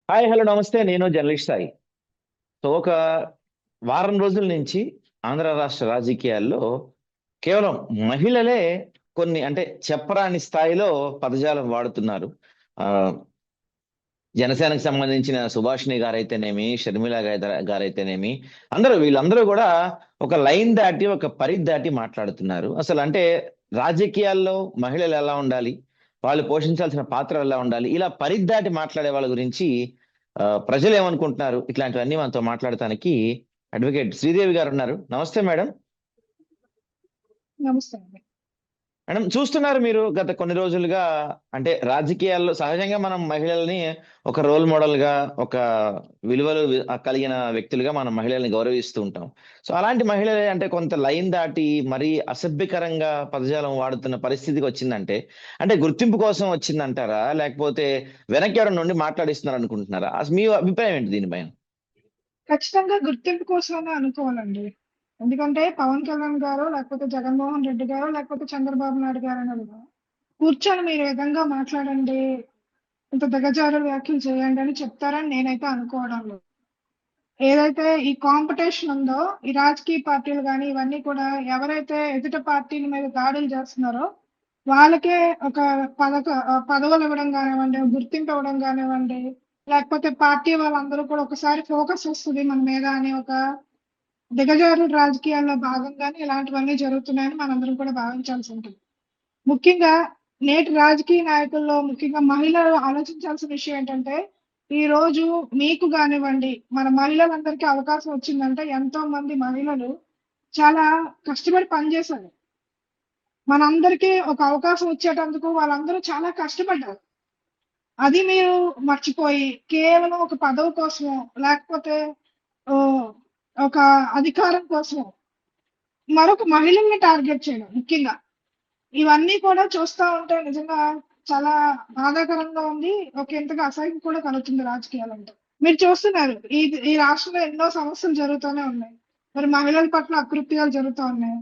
Hi hello నమస్తే. నేను journalist Sai. So ఒక వారం రోజుల నుంచి ఆంధ్ర రాష్ట్ర రాజకీయాల్లో కేవలం మహిళలే కొన్ని అంటే చెప్పరాని స్థాయిలో పదజాలం వాడుతున్నారు. ఆ జనసేనకు సంబంధించిన సుభాషిణి గారైతేనేమి, షర్మిల గారైతేనేమి, వీళ్ళందరూ కూడా ఒక లైన్ దాటి ఒక పరిధి దాటి మాట్లాడుతున్నారు. అసలు అంటే రాజకీయాల్లో మహిళలు ఎలా ఉండాలి, వాళ్ళు పోషించాల్సిన పాత్ర ఎలా ఉండాలి, ఇలా పరిధి దాటి మాట్లాడే వాళ్ళ గురించి ప్రజలు ఏమనుకుంటున్నారు, ఇట్లాంటివన్నీ మనతో మాట్లాడటానికి అడ్వకేట్ శ్రీదేవి గారు ఉన్నారు. నమస్తే మేడం. నమస్తే అండి. మేడం, చూస్తున్నారు మీరు గత కొన్ని రోజులుగా అంటే రాజకీయాల్లో సహజంగా మనం మహిళల్ని ఒక రోల్ మోడల్ గా, ఒక విలువలు కలిగిన వ్యక్తులుగా మనం మహిళల్ని గౌరవిస్తూ ఉంటాం. సో అలాంటి మహిళలే అంటే కొంత లైన్ దాటి మరీ అసభ్యకరంగా పదజాలం వాడుతున్న పరిస్థితికి వచ్చిందంటే అంటే గుర్తింపు కోసం వచ్చిందంటారా, లేకపోతే వెనక్కి ఎవరైనా నుండి మాట్లాడిస్తున్నారు అనుకుంటున్నారా? అసలు మీ అభిప్రాయం ఏంటి దీనిపైన? ఖచ్చితంగా గుర్తింపు కోసమనే అనుకోవాలండి. ఎందుకంటే పవన్ కళ్యాణ్ గారో, లేకపోతే జగన్మోహన్ రెడ్డి గారో, లేకపోతే చంద్రబాబు నాయుడు గారైనా కూడా కూర్చొని మీరు ఈ విధంగా మాట్లాడండి, ఇంత దిగజారుడు వ్యాఖ్యలు చేయండి అని చెప్తారని నేనైతే అనుకోవడం లేదు. ఏదైతే ఈ కాంపిటీషన్ ఉందో, ఈ రాజకీయ పార్టీలు గాని ఇవన్నీ కూడా ఎవరైతే ఎదుట పార్టీల మీద దాడులు చేస్తున్నారో వాళ్ళకే ఒక పదవులు ఇవ్వడం కానివ్వండి, గుర్తింపు ఇవ్వడం కానివ్వండి, లేకపోతే పార్టీ వాళ్ళందరూ కూడా ఒకసారి ఫోకస్ వస్తుంది మన మీద అని ఒక దిగజారుడు రాజకీయాల్లో భాగంగానే ఇలాంటివన్నీ జరుగుతున్నాయని మనందరం కూడా భావించాల్సి ఉంటుంది. ముఖ్యంగా నేటి రాజకీయ నాయకుల్లో ముఖ్యంగా మహిళలు ఆలోచించాల్సిన విషయం ఏంటంటే, ఈ రోజు మీకు కానివ్వండి, మన మహిళలందరికీ అవకాశం వచ్చిందంటే ఎంతో మంది మహిళలు చాలా కష్టపడి పనిచేశారు. మనందరికీ ఒక అవకాశం వచ్చేటందుకు వాళ్ళందరూ చాలా కష్టపడ్డారు. అది మీరు మర్చిపోయి కేవలం ఒక పదవి కోసమో, లేకపోతే ఓహ్, ఒక అధికారం కోసమో మరొక మహిళల్ని టార్గెట్ చేయడం ముఖ్యంగా. ఇవన్నీ కూడా చూస్తా ఉంటే నిజంగా చాలా బాధాకరంగా ఉంది. ఒక ఇంతగా అసహ్యం కూడా కలుగుతుంది రాజకీయాలంటే. మీరు చూస్తున్నారు ఈ ఈ రాష్ట్రంలో ఎన్నో సమస్యలు జరుగుతూనే ఉన్నాయి. మరి మహిళల పట్ల అకృత్యాలు జరుగుతా ఉన్నాయి.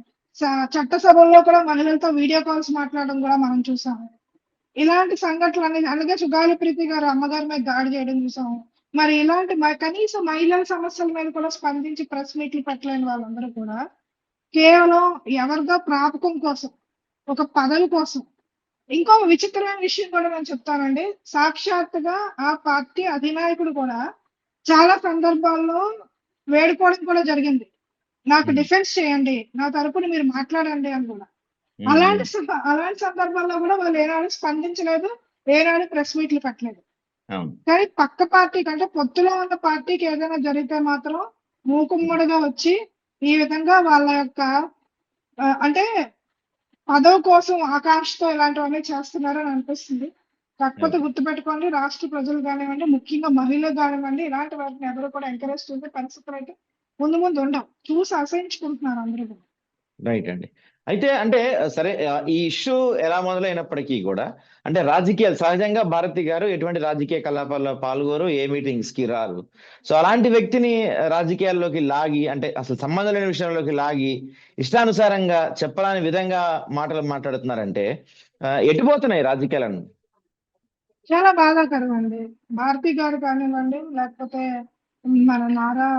చట్టసభల్లో కూడా మహిళలతో వీడియో కాల్స్ మాట్లాడడం కూడా మనం చూసాము. ఇలాంటి సంఘటనలన్నీ అలాగే సుగాలి ప్రీతి గారు అమ్మగారి మీద దాడి చేయడం చూసాము. మరి ఇలాంటి కనీసం మహిళల సమస్యల మీద కూడా స్పందించి ప్రెస్ మీట్లు పెట్టలేని వాళ్ళందరూ కూడా కేవలం ఎవరిదో ప్రాపకం కోసం, ఒక పదవి కోసం. ఇంకో విచిత్రమైన విషయం కూడా నేను చెప్తానండి. సాక్షాత్తుగా ఆ పార్టీ అధినాయకుడు కూడా చాలా సందర్భాల్లో వేడుకోవడం కూడా జరిగింది. నాకు డిఫెన్స్ చేయండి, నా తరపున మీరు మాట్లాడండి అని కూడా. అలాంటి సందర్భాల్లో కూడా వాళ్ళు ఏనాడు స్పందించలేదు, ఏనాడు ప్రెస్ మీట్లు పెట్టలేదు. కానీ పక్క పార్టీ కంటే పొత్తులో ఉన్న పార్టీకి ఏదైనా జరిగితే మాత్రం మూకుమ్మడిగా వచ్చి ఈ విధంగా వాళ్ళ యొక్క అంటే పదవి కోసం ఆకాంక్షతో ఇలాంటివన్నీ చేస్తున్నారని అనిపిస్తుంది. కాకపోతే గుర్తుపెట్టుకోండి, రాష్ట్ర ప్రజలు కానివ్వండి, ముఖ్యంగా మహిళలు కానివ్వండి, ఇలాంటి వాటిని ఎవరు కూడా ఎంకరేజ్ చేసే పరిస్థితులు అయితే ముందు ముందు ఉండవు. చూసి అసహించుకుంటున్నారు అందరూ కూడా. రైట్ అండి. అయితే అంటే సరే, ఈ ఇష్యూ ఎలా మొదలైనప్పటికీ కూడా అంటే రాజకీయాలు సహజంగా భారతి గారు ఎటువంటి రాజకీయ కలాపాల్లో పాల్గొరు, ఏ మీటింగ్స్ కి రారు. సో అలాంటి వ్యక్తిని రాజకీయాల్లోకి లాగి అంటే అసలు సంబంధం లేని విషయంలోకి లాగి ఇష్టానుసారంగా చెప్పరాని విధంగా మాటలు మాట్లాడుతున్నారంటే ఎటుపోతున్నాయి రాజకీయాలను? చాలా బాధాకరం అండి. భారతి గారు కానివ్వండి, లేకపోతే మన నారా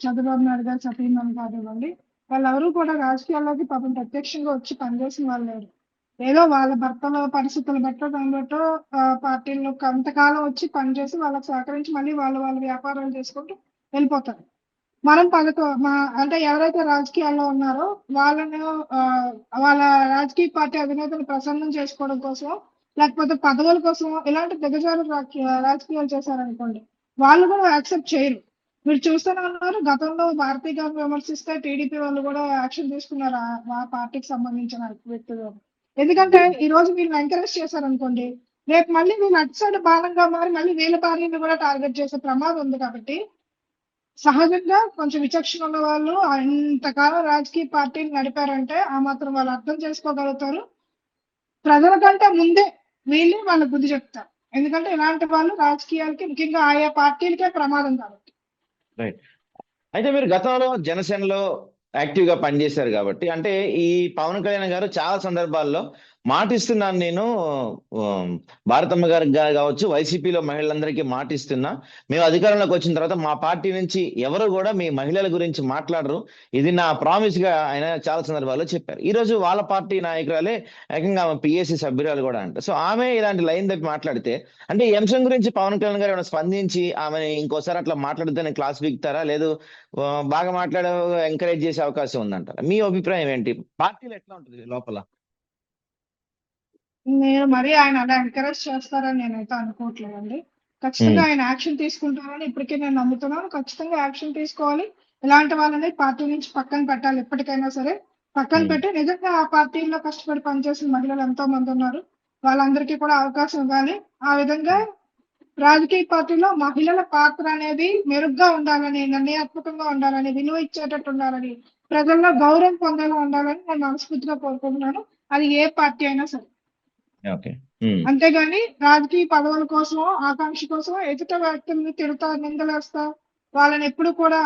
చంద్రబాబు నాయుడు గారు సతీమణి కానివ్వండి, వాళ్ళెవరూ కూడా రాజకీయాల్లోకి పాపం ప్రత్యక్షంగా వచ్చి పనిచేసిన వాళ్ళు లేరు. ఏదో వాళ్ళ భర్తల పరిస్థితులు బట్టో దాన్ని బట్టో పార్టీల్లో కొంతకాలం వచ్చి పనిచేసి వాళ్ళకి సహకరించి మళ్ళీ వాళ్ళ వ్యాపారాలు చేసుకుంటూ వెళ్ళిపోతారు. మనం అంటే ఎవరైతే రాజకీయాల్లో ఉన్నారో వాళ్ళను వాళ్ళ రాజకీయ పార్టీ అధినేతను ప్రసన్నం చేసుకోవడం కోసం, లేకపోతే పదవుల కోసం ఇలాంటి దిగజారు రాజకీయాలు చేశారనుకోండి, వాళ్ళు కూడా యాక్సెప్ట్ చేయరు. మీరు చూస్తూనే ఉన్నారు, గతంలో భారతీయ గారిని విమర్శిస్తే టీడీపీ వాళ్ళు కూడా యాక్షన్ తీసుకున్నారు ఆ పార్టీకి సంబంధించిన వ్యక్తులు. ఎందుకంటే ఈ రోజు వీళ్ళని ఎంకరేజ్ చేశారనుకోండి, రేపు మళ్ళీ వీళ్ళు అటు సైడ్ బాలంగా మారి మళ్ళీ వీళ్ళ భార్యని కూడా టార్గెట్ చేసే ప్రమాదం ఉంది. కాబట్టి సహజంగా కొంచెం విచక్షణ ఉన్న వాళ్ళు ఇంతకాలం రాజకీయ పార్టీలు నడిపారంటే ఆ మాత్రం వాళ్ళు అర్థం చేసుకోగలుగుతారు. ప్రజల కంటే ముందే వీళ్ళే వాళ్ళ బుద్ధి చెప్తారు. ఎందుకంటే ఇలాంటి వాళ్ళు రాజకీయాలకి ముఖ్యంగా ఆయా పార్టీలకే ప్రమాదం కాబట్టి. రైట్. అయితే మీరు గతంలో జనసేనలో యాక్టివ్ గా పనిచేశారు కాబట్టి అంటే ఈ పవన్ కళ్యాణ్ గారు చాలా సందర్భాల్లో మాటిస్తున్నాను నేను. భారతమ్మ గారికి కావచ్చు, వైసీపీలో మహిళలందరికీ మాటిస్తున్నా, మేము అధికారంలోకి వచ్చిన తర్వాత మా పార్టీ నుంచి ఎవరు కూడా మీ మహిళల గురించి మాట్లాడరు, ఇది నా ప్రామిస్ గా ఆయన చాలా సందర్భాల్లో చెప్పారు. ఈ రోజు వాళ్ళ పార్టీ నాయకురాలే ఏకంగా ఆమె పిఎస్సి సభ్యురాలు కూడా అంట. సో ఆమె ఇలాంటి లైన్ తప్పి మాట్లాడితే, అంటే ఈ అంశం గురించి పవన్ కళ్యాణ్ గారు ఏమైనా స్పందించి ఆమె ఇంకోసారి అట్లా మాట్లాడితే క్లాస్ వీక్తారా, లేదు బాగా మాట్లాడే ఎంకరేజ్ చేసే అవకాశం ఉందంటారా? మీ అభిప్రాయం ఏంటి? పార్టీలో ఎట్లా ఉంటుంది లోపల? నేను మరి ఆయన అలా ఎంకరేజ్ చేస్తారని నేనైతే అనుకోవట్లేదండి. ఖచ్చితంగా ఆయన యాక్షన్ తీసుకుంటారని ఇప్పటికే నేను నమ్ముతున్నాను. ఖచ్చితంగా యాక్షన్ తీసుకోవాలి. ఇలాంటి వాళ్ళని పార్టీ నుంచి పక్కన పెట్టాలి. ఎప్పటికైనా సరే పక్కన పెట్టి నిజంగా ఆ పార్టీలో కష్టపడి పనిచేసిన మహిళలు ఎంతో మంది ఉన్నారు. వాళ్ళందరికీ కూడా అవకాశం ఇవ్వాలి. ఆ విధంగా రాజకీయ పార్టీలో మహిళల పాత్ర అనేది మెరుగ్గా ఉండాలని, నిర్ణయాత్మకంగా ఉండాలని, విలువ ఇచ్చేటట్టు ఉండాలని, ప్రజల్లో గౌరవం పొందేలా ఉండాలని నేను మనస్ఫూర్తిగా కోరుకుంటున్నాను. అది ఏ పార్టీ అయినా సరే. ఓకే. అంతేగాని రాజకీయ పదవుల కోసం, ఆకాంక్ష కోసం ఎదుట వ్యక్తుల్ని తిడతా, నిందలేస్తా, వాళ్ళని ఎప్పుడు కూడా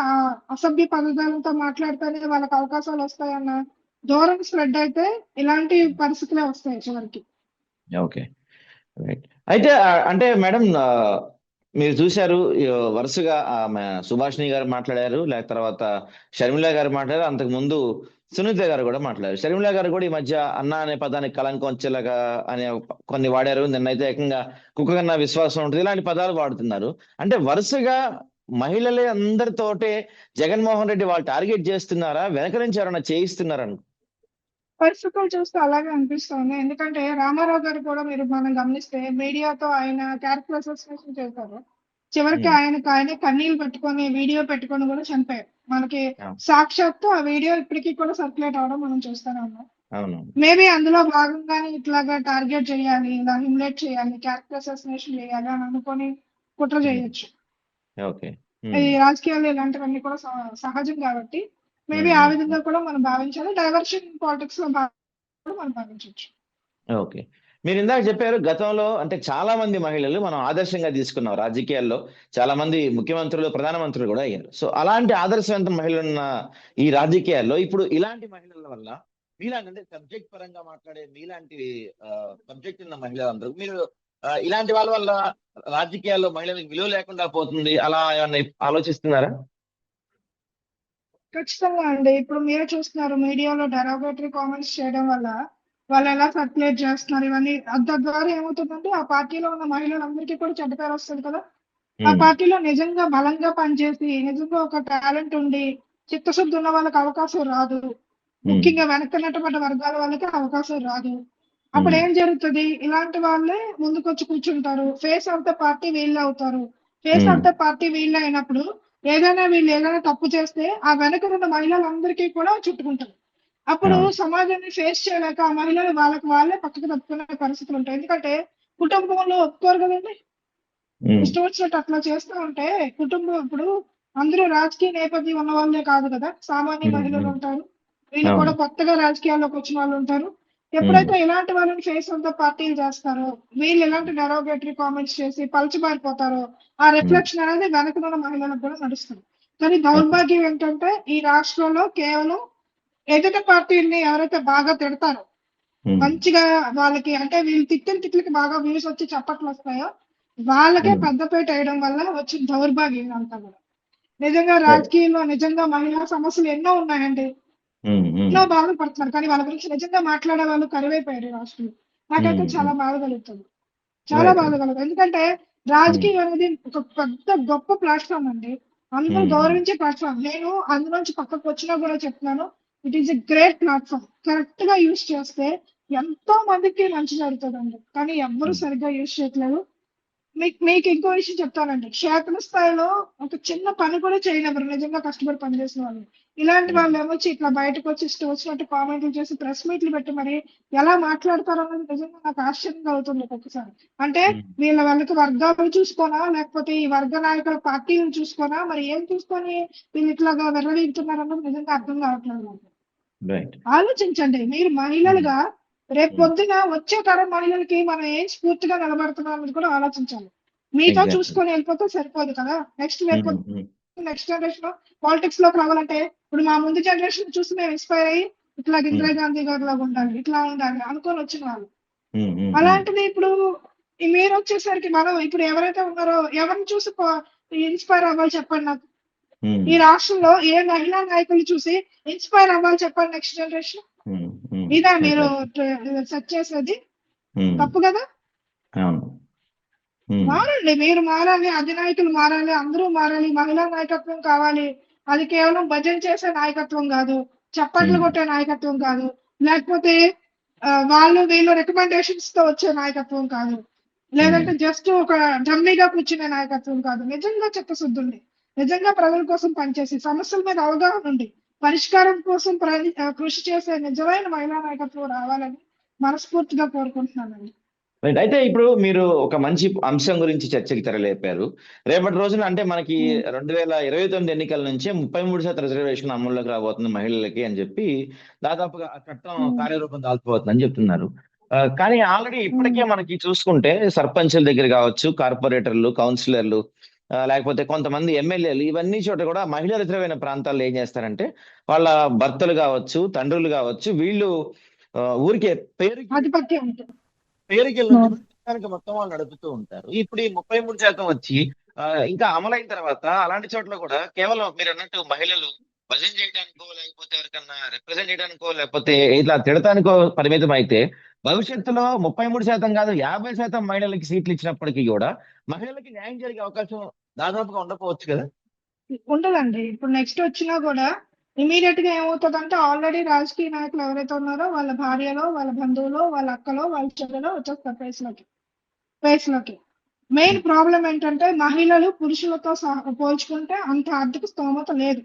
అసభ్య పదజాలంతో మాట్లాడితేనే వాళ్ళకి అవకాశాలు వస్తాయన్న ధోరణి స్ప్రెడ్ అయితే ఇలాంటి పరిస్థితులే వస్తాయి చివరికి. Okay, right. అయితే అంటే మేడం, మీరు చూశారు వరుసగా ఆమె సుభాషిణి గారు మాట్లాడారు, లేక తర్వాత షర్మిల గారు మాట్లాడారు, అంతకు ముందు సునీత గారు కూడా మాట్లాడారు. షర్మిల గారు కూడా ఈ మధ్య అన్న అనే పదానికి కలంకం వచ్చేలాగా అనే కొన్ని వాడారు. నిన్నైతే ఏకంగా కుక్క కన్నా విశ్వాసం ఉంటుంది, ఇలాంటి పదాలు వాడుతున్నారు. అంటే వరుసగా మహిళలే అందరితోటే జగన్మోహన్ రెడ్డి వాళ్ళు టార్గెట్ చేస్తున్నారా, వెనక నుంచి ఎవరైనా చేయిస్తున్నారా? పరిస్థితులు చూస్తే అలాగే అనిపిస్తుంది. ఎందుకంటే రామారావు గారు కూడా మనం గమనిస్తే మీడియాతో ఆయన క్యారెక్టర్ అసోసియేషన్ చేశారు. చివరికి ఆయనే కన్నీళ్లు పెట్టుకొని వీడియో పెట్టుకొని కూడా చనిపోయారు. మనకి సాక్షాత్తు ఆ వీడియో ఇప్పటికీ కూడా సర్క్యులేట్ అవడం మనం చూస్తూనే ఉన్నాం. మేబీ అందులో భాగంగానే ఇట్లాగా టార్గెట్ చేయాలి, ఇలా హ్యూమిలేట్ చేయాలి, క్యారెక్టర్ అసోసియేషన్ చేయాలి అని అనుకొని కుట్ర చేయొచ్చు. ఈ రాజకీయాల్లో ఇలాంటివన్నీ కూడా సహజం కాబట్టి మేబీ ఆ విధంగా కూడా మనం భావించాలి. డైవర్షన్ పాలిటిక్స్ లో మనం భావించవచ్చు. ఓకే, మీరు ఇందాక చెప్పారు గతంలో అంటే చాలా మంది మహిళలు మనం ఆదర్శంగా తీసుకున్నాం, రాజకీయాల్లో చాలా మంది ముఖ్యమంత్రులు, ప్రధానమంత్రులు కూడా అయ్యారు. సో అలాంటి ఆదర్శవంత మహిళలు ఉన్న ఈ రాజకీయాల్లో ఇప్పుడు ఇలాంటి మహిళల వల్ల మీలాంటి, అంటే సబ్జెక్ట్ పరంగా మాట్లాడే మీలాంటి సబ్జెక్ట్ ఉన్న మహిళలందరూ, మీరు ఇలాంటి వాళ్ళ వల్ల రాజకీయాల్లో మహిళలకు విలువ లేకుండా పోతుంది అలా ఏమన్నా ఆలోచిస్తున్నారా? ఖచ్చితంగా అండి. ఇప్పుడు మీరే చూస్తున్నారు మీడియాలో డెరోగేటరీ కామెంట్స్ చేయడం వల్ల వాళ్ళు ఎలా సర్క్యులేట్ చేస్తున్నారు ఇవన్నీ. తద్వారా ఏమవుతుందంటే ఆ పార్టీలో ఉన్న మహిళలందరికీ కూడా చెడ్డ పేరు వస్తుంది కదా. ఆ పార్టీలో నిజంగా బలంగా పనిచేసి, నిజంగా ఒక టాలెంట్ ఉండి, చిత్తశుద్ధి ఉన్న వాళ్ళకి అవకాశం రాదు. ముఖ్యంగా వెనకనటువంటి వర్గాల వాళ్ళకి అవకాశం రాదు. అప్పుడు ఏం జరుగుతుంది? ఇలాంటి వాళ్ళే ముందుకొచ్చి కూర్చుంటారు. ఫేస్ ఆఫ్ ద పార్టీ వీళ్ళే అవుతారు. ఫేస్ ఆఫ్ ద పార్టీ వీళ్ళే అయినప్పుడు వీళ్ళు ఏదైనా తప్పు చేస్తే ఆ వెనక ఉన్న మహిళలందరికీ కూడా చుట్టుకుంటారు. అప్పుడు సమాజాన్ని ఫేస్ చేయలేక ఆ మహిళలు వాళ్ళకి వాళ్ళే పక్కకు తప్పుకునే పరిస్థితులు ఉంటాయి. ఎందుకంటే కుటుంబంలో ఒప్పుకోరు కదండి. ఇష్టం వచ్చినట్టు అట్లా చేస్తూ ఉంటే కుటుంబం ఇప్పుడు అందరూ రాజకీయ నేపథ్యం ఉన్న వాళ్ళే కాదు కదా, సామాన్య మహిళలు ఉంటారు, వీళ్ళు కూడా కొత్తగా రాజకీయాల్లోకి వచ్చిన వాళ్ళు ఉంటారు. ఎప్పుడైతే ఇలాంటి వాళ్ళని ఫేస్ ఆఫ్ ద పార్టీలు చేస్తారో, వీళ్ళు ఇలాంటి డెరోగేటరీ కామెంట్స్ చేసి పలచబారిపోతారో, ఆ రిఫ్లెక్షన్ అనేది వెనకనున్న మహిళలకు కూడా నడుస్తుంది. కానీ దౌర్భాగ్యం ఏంటంటే ఈ రాష్ట్రంలో కేవలం ఎదుటి పార్టీని ఎవరైతే బాగా తిడతారో, మంచిగా వాళ్ళకి అంటే వీళ్ళు తిట్టిన తిట్లకి బాగా వ్యూస్ వచ్చి చప్పట్లు వస్తాయో వాళ్ళకే పెద్దపేట వేయడం వల్ల వచ్చిన దౌర్భాగ్యం అంతా కూడా. నిజంగా రాజకీయంలో నిజంగా మహిళా సమస్యలు ఎన్నో ఉన్నాయండి, ఎన్నో బాధపడుతున్నారు. కానీ వాళ్ళ గురించి నిజంగా మాట్లాడే వాళ్ళు కరువైపోయారు ఈ రాష్ట్రంలో. నాకైతే చాలా బాధ కలుగుతుంది, చాలా బాధ కలుగుతుంది. ఎందుకంటే రాజకీయం అనేది ఒక పెద్ద గొప్ప ప్లాట్ఫామ్ అండి, అందరూ గౌరవించే ప్లాట్ఫామ్. నేను అందులోంచి పక్కకు వచ్చినా కూడా చెప్తున్నాను, it is a great platform. Correct గా యూజ్ చేస్తే ఎంతో మందికి మంచి జరుగుతుందండి. కానీ ఎవ్వరూ సరిగ్గా యూజ్ చేయట్లేదు. మీకు ఇంకో విషయం చెప్తానండి, క్షేత్ర స్థాయిలో ఒక చిన్న పని కూడా చేయనివ్వరు నిజంగా కష్టపడి పనిచేసిన వాళ్ళు. ఇలాంటి వాళ్ళు ఏమొచ్చి ఇట్లా బయటకు వచ్చి ఇష్టం వచ్చినట్టు కామెంట్లు చేసి ప్రెస్ మీట్లు పెట్టి మరి ఎలా మాట్లాడతారో అనేది నిజంగా నాకు ఆశ్చర్యంగా అవుతుంది ఒక్కొక్కసారి. అంటే వాళ్ళకి వర్గాలు చూసుకోనా, లేకపోతే ఈ వర్గ నాయకుల పార్టీలు చూసుకోనా, మరి ఏం చూసుకొని వీళ్ళు ఇట్లాగా వెర్రవీగుతున్నారు అన్నది నిజంగా అర్థం కావట్లేదు నాకు. ఆలోచించండి మీరు మహిళలుగా, రేపు పొద్దున వచ్చే తరం మహిళలకి మనం ఏం స్ఫూర్తిగా నిలబడుతున్నాం అనేది కూడా ఆలోచించాలి. మీతో చూసుకొని వెళ్ళిపోతే సరిపోదు కదా. నెక్స్ట్ జనరేషన్ పాలిటిక్స్ లోకి రావాలంటే ఇప్పుడు మా ముందు జనరేషన్ చూసి మేము ఇన్స్పైర్ అయ్యి ఇట్లా ఇందిరా గాంధీ గారి లాగా ఉండాలి, ఇట్లా ఉండాలి అనుకొని వచ్చిన వాళ్ళు. ఉమ్, ఉమ్, ఉమ్, అలాంటిది ఇప్పుడు ఈ మీరు వచ్చేసరికి మనం ఇప్పుడు ఎవరైతే ఉన్నారో ఎవరిని చూసి ఇన్స్పైర్ అవ్వాలి చెప్పండి నాకు. ఉమ్, ఈ రాష్ట్రంలో ఏ మహిళా నాయకులు చూసి ఇన్స్పైర్ అవ్వాలి చెప్పండి నెక్స్ట్ జనరేషన్. ఉమ్, ఉమ్, ఇదా మీరు exactly. సెర్చ్ చేసేది? ఉమ్, తప్పు కదా. అవును. ఉమ్, మారండి, మీరు మారాలి, అధినాయకులు మారాలి, అందరూ మారాలి, మహిళా నాయకత్వం కావాలి. అది కేవలం భజన చేసే నాయకత్వం కాదు, చప్పట్లు ఉమ్, కొట్టే నాయకత్వం కాదు, లేకపోతే వాళ్ళు వీళ్ళు రికమెండేషన్స్ తో వచ్చే నాయకత్వం కాదు, ఉమ్, లేదంటే జస్ట్ ఒక డమ్మీగా కూర్చునే నాయకత్వం కాదు. నిజంగా చిత్తశుద్ధి ఉండి, నిజంగా ప్రజల కోసం పనిచేసి, సమస్యల మీద అవగాహన ఉండి, పరిష్కారం కోసం కృషి చేసే నిజమైన మహిళా నాయకత్వం రావాలని మనస్ఫూర్తిగా కోరుకుంటున్నానండి. రైట్. అయితే ఇప్పుడు మీరు ఒక మంచి అంశం గురించి చర్చకి తెరలేపారు. రేపటి రోజున అంటే మనకి ఉమ్, 2029 ఎన్నికల నుంచే 33% రిజర్వేషన్ అమల్లోకి రాబోతుంది మహిళలకి అని చెప్పి దాదాపుగా ఆ చట్టం ఉమ్, కార్యరూపం దాల్చబోతుందని చెప్తున్నారు. కానీ ఆల్రెడీ ఉమ్. ఇప్పటికే మనకి చూసుకుంటే సర్పంచుల దగ్గర కావచ్చు, కార్పొరేటర్లు, కౌన్సిలర్లు, లేకపోతే కొంతమంది ఎమ్మెల్యేలు, ఇవన్నీ చోట కూడా మహిళలు రిజర్వైన ప్రాంతాల్లో ఏం చేస్తారంటే వాళ్ళ భర్తలు కావచ్చు, తండ్రులు కావచ్చు, వీళ్ళు ఊరికే పేరుకి ఆధిపత్యం ఉంటుంది. పేరుకి అవును. వెళ్ళొచ్చి మొత్తం వాళ్ళు నడుపుతూ ఉంటారు. ఇప్పుడు ఈ 33% వచ్చి ఇంకా అమలైన తర్వాత అలాంటి చోట్ల కూడా కేవలం మీరు అన్నట్టు మహిళలు భజన చేయడానికో, లేకపోతే ఎవరికన్నా రిప్రజెంట్ చేయడానికో, లేకపోతే ఇట్లా తిడటానికో పరిమితం అయితే భవిష్యత్తులో 33% కాదు 50% మహిళలకి సీట్లు ఇచ్చినప్పటికీ కూడా మహిళలకి న్యాయం జరిగే అవకాశం దాదాపుగా ఉండకపోవచ్చు కదా. ఉండదండి. ఇప్పుడు నెక్స్ట్ వచ్చినా కూడా ఇమీడియట్ గా ఏమవుతుందంటే ఆల్రెడీ రాజకీయ నాయకులు ఎవరైతే ఉన్నారో వాళ్ళ భార్యలో, వాళ్ళ బంధువులో, వాళ్ళ అక్కలో, వాళ్ళ చెల్లెలో వచ్చేస్తారు ఫేస్ లోకి. మెయిన్ ఉమ్, ప్రాబ్లం ఏంటంటే మహిళలు పురుషులతో పోల్చుకుంటే అంత ఆర్థిక స్తోమత లేదు.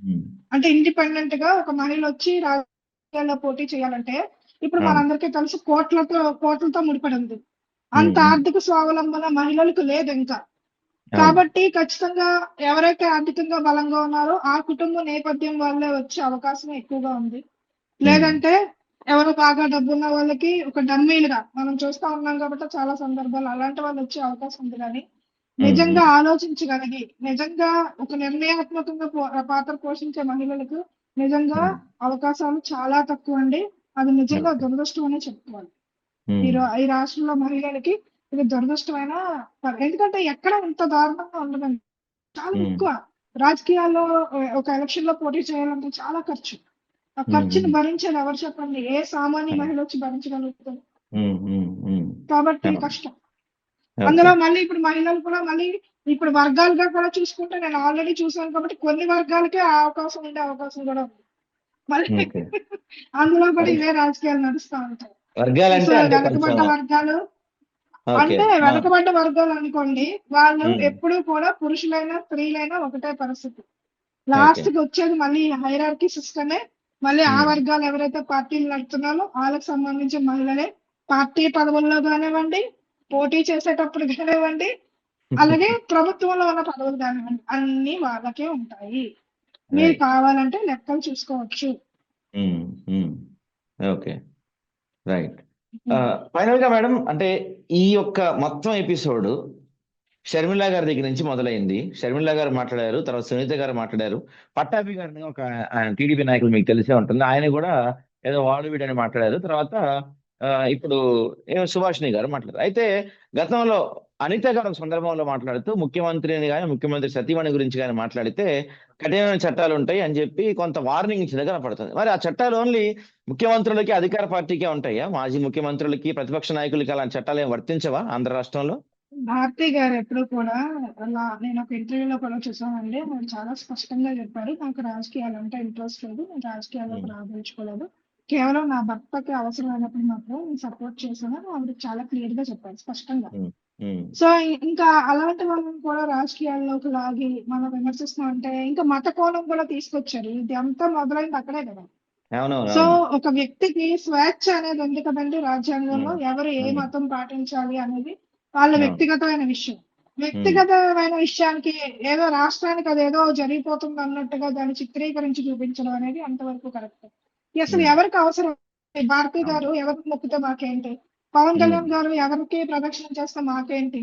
ఉమ్, అంటే ఇండిపెండెంట్ గా ఒక మహిళ వచ్చి రాజకీయాల్లో పోటీ చేయాలంటే ఇప్పుడు అవును. మనందరికీ తెలుసు కోట్లతో ముడిపడి ఉంది. ఉమ్, అంత ఉమ్, ఆర్థిక స్వావలంబన మహిళలకు లేదు ఇంకా. అవును. కాబట్టి ఖచ్చితంగా ఎవరైతే ఆర్థికంగా బలంగా ఉన్నారో ఆ కుటుంబ నేపథ్యం వాళ్ళే వచ్చే అవకాశం ఎక్కువగా ఉంది. ఉమ్, లేదంటే ఎవరు బాగా డబ్బున్న వాళ్ళకి ఒక డమ్మీలుగా మనం చూస్తా ఉన్నాం కాబట్టి చాలా సందర్భాలు అలాంటి వాళ్ళు వచ్చే అవకాశం ఉంది. కానీ ఉమ్, నిజంగా ఉమ్, ఆలోచించగలిగి నిజంగా ఒక నిర్ణయాత్మకంగా పాత్ర పోషించే మహిళలకు నిజంగా ఉమ్, అవకాశాలు చాలా తక్కువ అండి. అది నిజంగా ఓకే. దురదృష్టం అనే చెప్పుకోవాలి. ఉమ్, ఈ రాష్ట్రంలో మహిళలకి ఇది దురదృష్టమైన ఎందుకంటే ఎక్కడ ఇంత దారుణంగా ఉండదండి. చాలా ఉమ్, ఎక్కువ రాజకీయాల్లో ఒక ఎలక్షన్ లో పోటీ చేయాలంటే చాలా ఖర్చు. ఆ ఉమ్, ఖర్చుని ఉమ్, భరించేది ఎవరు చెప్పండి? ఏ సామాన్య అవును. మహిళ వచ్చి భరించగలుగుతుంది? ఉమ్, ఉమ్, ఉమ్, కాబట్టి అవును. కష్టం. ఓకే. అందులో మళ్ళీ ఇప్పుడు మహిళలు కూడా మళ్ళీ ఇప్పుడు వర్గాలుగా కూడా చూసుకుంటే నేను ఆల్రెడీ చూసాను కాబట్టి కొన్ని వర్గాలకే ఆ అవకాశం ఉండే అవకాశం కూడా ఉంది. మళ్ళీ ఓకే. అందులో కూడా వర్గ ఇవే రాజకీయాలు నడుస్తా ఉంటాయి. సో వర్గాలంటే అంటే కొంచెం వెనకబడ్డ వర్గాలు ఓకే. అంటే వెనకబడ్డ వర్గాలు అనుకోండి, వాళ్ళు ఉమ్, ఎప్పుడూ కూడా పురుషులైనా, స్త్రీలైనా ఒకటే పరిస్థితి. ఓకే. లాస్ట్ కి వచ్చేది మళ్ళీ హైరార్కీ సిస్టమే. మళ్ళీ ఆ ఉమ్, వర్గాలు ఎవరైతే పార్టీలు నడుపుతున్నారో వాళ్ళకి సంబంధించిన మహిళలే పార్టీ పదవుల్లో కానివ్వండి, పోటీ చేసేటప్పుడు కానివ్వండి, అలాగే ప్రభుత్వంలో ఉన్న పదవులు కానివ్వండి, అన్ని వాళ్ళకే ఉంటాయి. మీరు రైట్. కావాలంటే లెక్కలు చూసుకోవచ్చు. ఉమ్, ఉమ్, ఓకే. రైట్. ఫైనల్ గా మేడం, అంటే ఈ యొక్క మొత్తం ఎపిసోడ్ షర్మిల గారి దగ్గర నుంచి మొదలైంది. షర్మిల గారు మాట్లాడారు, తర్వాత సునీత గారు మాట్లాడారు, పట్టాభి గారిని ఒక టీడీపీ నాయకులు మీకు తెలిసే ఉంటుంది, ఆయన కూడా ఏదో వాడు వీడని మాట్లాడారు. తర్వాత ఇప్పుడు ఏమో సుభాషిణి గారు మాట్లాడారు. అయితే గతంలో అనిత గారు ఒక సందర్భంలో మాట్లాడుతూ ముఖ్యమంత్రిని కానీ ముఖ్యమంత్రి సతీమణి గురించి కానీ మాట్లాడితే కఠినమైన చట్టాలు ఉంటాయి అని చెప్పి కొంత వార్నింగ్ ఇచ్చిన కనపడుతుంది. మరి ఆ చట్టాలు ఓన్లీ ముఖ్యమంత్రులకి అధికార పార్టీకే ఉంటాయా? మాజీ ముఖ్యమంత్రులకి ప్రతిపక్ష నాయకులకి అలాంటి చట్టాలు ఏం వర్తించవా ఆంధ్ర రాష్ట్రంలో? భారతి గారు ఎప్పుడు కూడా అలా నేను ఒక ఇంటర్వ్యూలో కూడా చూసానండి. ఆయన చాలా స్పష్టంగా చెప్పారు. నాకు రాజకీయాలు అంటే ఇంట్రెస్ట్ లేదు. నేను రాజకీయాల్లోకి ఉమ్, రాదలుచుకోలేదు. కేవలం నా భర్తకి అవసరమైనప్పుడు మాత్రం నేను సపోర్ట్ చేశాను అని ఆవిడ చాలా క్లియర్ గా చెప్పారు స్పష్టంగా. ఉమ్, ఉమ్. సో ఇంకా అలాంటి వాళ్ళని కూడా రాజకీయాల్లోకి లాగి మనం విమర్శిస్తున్నాం అంటే ఇంకా మత కోణం కూడా తీసుకొచ్చారు. ఇది అంతా మొదలైంది అక్కడే కదా. అవునవును, సో అవును. ఒక వ్యక్తికి స్వేచ్ఛ అనేది ఉంది కదండి రాజ్యాంగంలో. ఉమ్, ఎవరు ఏ ఉమ్, మతం పాటించాలి అనేది వాళ్ళ అవును. వ్యక్తిగతమైన విషయం. ఉమ్, వ్యక్తిగతమైన విషయానికి ఏదో రాష్ట్రానికి అదేదో జరిగిపోతుంది అన్నట్టుగా దాన్ని చిత్రీకరించి చూపించడం అనేది అంతవరకు కరెక్ట్. అసలు ఉమ్, ఎవరికి అవసరం? భారతి అవును. గారు ఎవరికి మొక్కితే మాకేంటి? పవన్ ఉమ్, కళ్యాణ్ గారు ఎవరికి ప్రదక్షిణ చేస్తే మాకేంటి?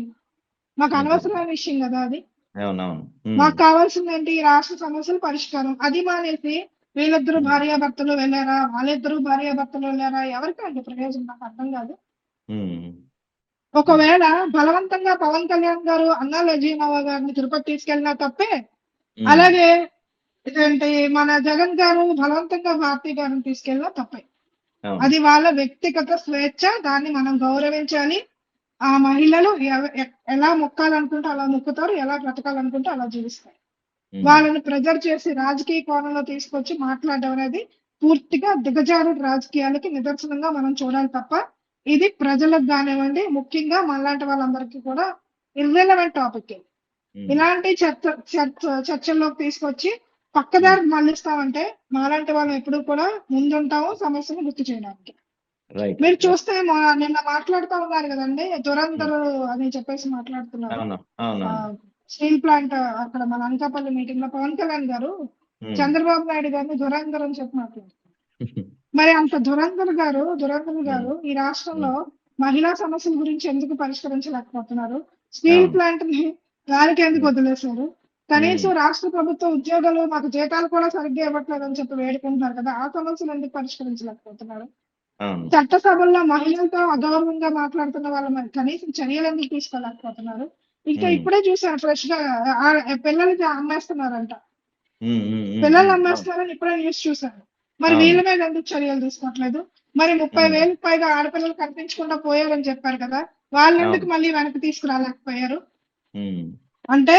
మాకు ఎగ్జాక్ట్లీ. అనవసరమైన విషయం కదా అది. అవునవును. ఉమ్, మాకు కావాల్సింది ఏంటి? ఈ రాష్ట్ర సమస్యల పరిష్కారం. అది మానేసి వీళ్ళిద్దరు ఉమ్, భార్యాభర్తలు వెళ్ళారా, వాళ్ళిద్దరు భార్యాభర్తలు వెళ్ళారా, ఎవరికండి ప్రయోజనం? నాకు అర్థం కాదు. ఉమ్, ఒకవేళ బలవంతంగా పవన్ కళ్యాణ్ గారు అన్నా లజీనావా గారిని తిరుపతి తీసుకెళ్ళినా తప్పే, ఉమ్, అలాగే ఇదేంటి మన జగన్ గారు బలవంతంగా భారతి గారిని తీసుకెళ్ళినా తప్పే. అవును. అది వాళ్ళ వ్యక్తిగత స్వేచ్ఛ, దాన్ని మనం గౌరవించాలి. ఆ మహిళలు ఎలా మొక్కాలనుకుంటే అలా మొక్కుతారు, ఎలా బ్రతకాలనుకుంటే అలా జీవిస్తారు. ఉమ్, వాళ్ళని ప్రెజర్ చేసి రాజకీయ కోణంలో తీసుకొచ్చి మాట్లాడడం అనేది పూర్తిగా దిగజారుడు రాజకీయాలకి నిదర్శనంగా మనం చూడాలి తప్ప, ఇది ప్రజలకు కానివ్వండి, ముఖ్యంగా మనలాంటి వాళ్ళందరికీ కూడా ఇర్రెలవెంట్ టాపిక్. ఉమ్, ఇలాంటి చర్చల్లోకి తీసుకొచ్చి పక్కదారి మళ్ళిస్తామంటే మాలాంటి వాళ్ళు ఎప్పుడు కూడా ముందుంటాము సమస్యను గుర్తు చేయడానికి. రైట్. మీరు చూస్తే నిన్న మాట్లాడుతూ ఉన్నారు కదండి, దురంధర్ అని చెప్పేసి మాట్లాడుతున్నారు. అవును, అవును. స్టీల్ ప్లాంట్ అక్కడ మన అనకాపల్లి మీటింగ్ లో పవన్ కళ్యాణ్ గారు ఉమ్, చంద్రబాబు నాయుడు గారిని దురంధర్ అని చెప్పి మాట్లాడుతున్నారు. మరి అంత దురంధర్ గారు ఈ రాష్ట్రంలో మహిళా సమస్యల గురించి ఎందుకు పరిష్కరించలేకపోతున్నారు? స్టీల్ అవును. ప్లాంట్ ని గాలికి ఎందుకు వదిలేశారు? కనీసం రాష్ట్ర ప్రభుత్వ ఉద్యోగులు మాకు జీతాలు కూడా సరిగ్గా ఇవ్వట్లేదు అని చెప్పి వేడుకుంటున్నారు కదా, ఆ సమస్యలు ఎందుకు పరిష్కరించలేకపోతున్నారు? అవును. చట్టసభల్లో మహిళలతో అగౌరవంగా మాట్లాడుతున్న వాళ్ళ మరి కనీసం చర్యలు ఎందుకు తీసుకోలేకపోతున్నారు? ఇంకా ఇప్పుడే చూసాను ఫ్రెష్ గా పిల్లలకి అమ్మేస్తున్నారంట, పిల్లల్ని అవును. అమ్మేస్తున్నారని ఇప్పుడే న్యూస్ చూసాను. మరి అవును. వీళ్ళ మీద ఎందుకు చర్యలు తీసుకోవట్లేదు? మరి 30,000 పైగా ఆడపిల్లలు కనిపించకుండా పోయారని చెప్పారు కదా, వాళ్ళెందుకు అవును. మళ్ళీ వెనక్కి తీసుకురాలేకపోయారు? ఉమ్, అంటే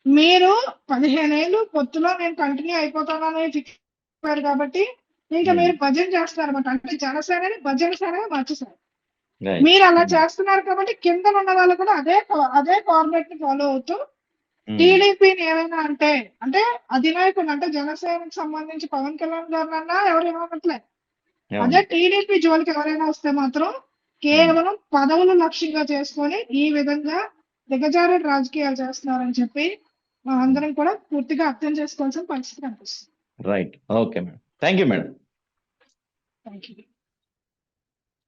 మీరు 15 ఏళ్ళు పొత్తులో నేను కంటిన్యూ అయిపోతానని ఫిక్స్ అయిపోయారు కాబట్టి ఇంకా ఉమ్, మీరు భజన చేస్తున్నారు అనమాట. అంటే జనసేనని భజన సేనగా మార్చేశారు. రైట్. మీరు అలా చేస్తున్నారు కాబట్టి కింద ఉన్న వాళ్ళు కూడా అదే ఫార్మాట్ ని ఫాలో అవుతూ టీడీపీని ఏమైనా అంటే అధినాయకుడు అంటే జనసేనకి సంబంధించి పవన్ కళ్యాణ్ గారినన్నా ఎవరు ఏమనట్లే. అదే టీడీపీ జోలికి ఎవరైనా వస్తే మాత్రం కేవలం పదవులు లక్ష్యంగా చేసుకొని ఈ విధంగా దిగజారుడు రాజకీయాలు చేస్తున్నారని చెప్పి మా అందరం కూడా పూర్తిగా అర్థం చేసుకోవాల్సిన పరిస్థితి కనిపిస్తుంది. Right. Okay madam. Thank you madam. Thank you.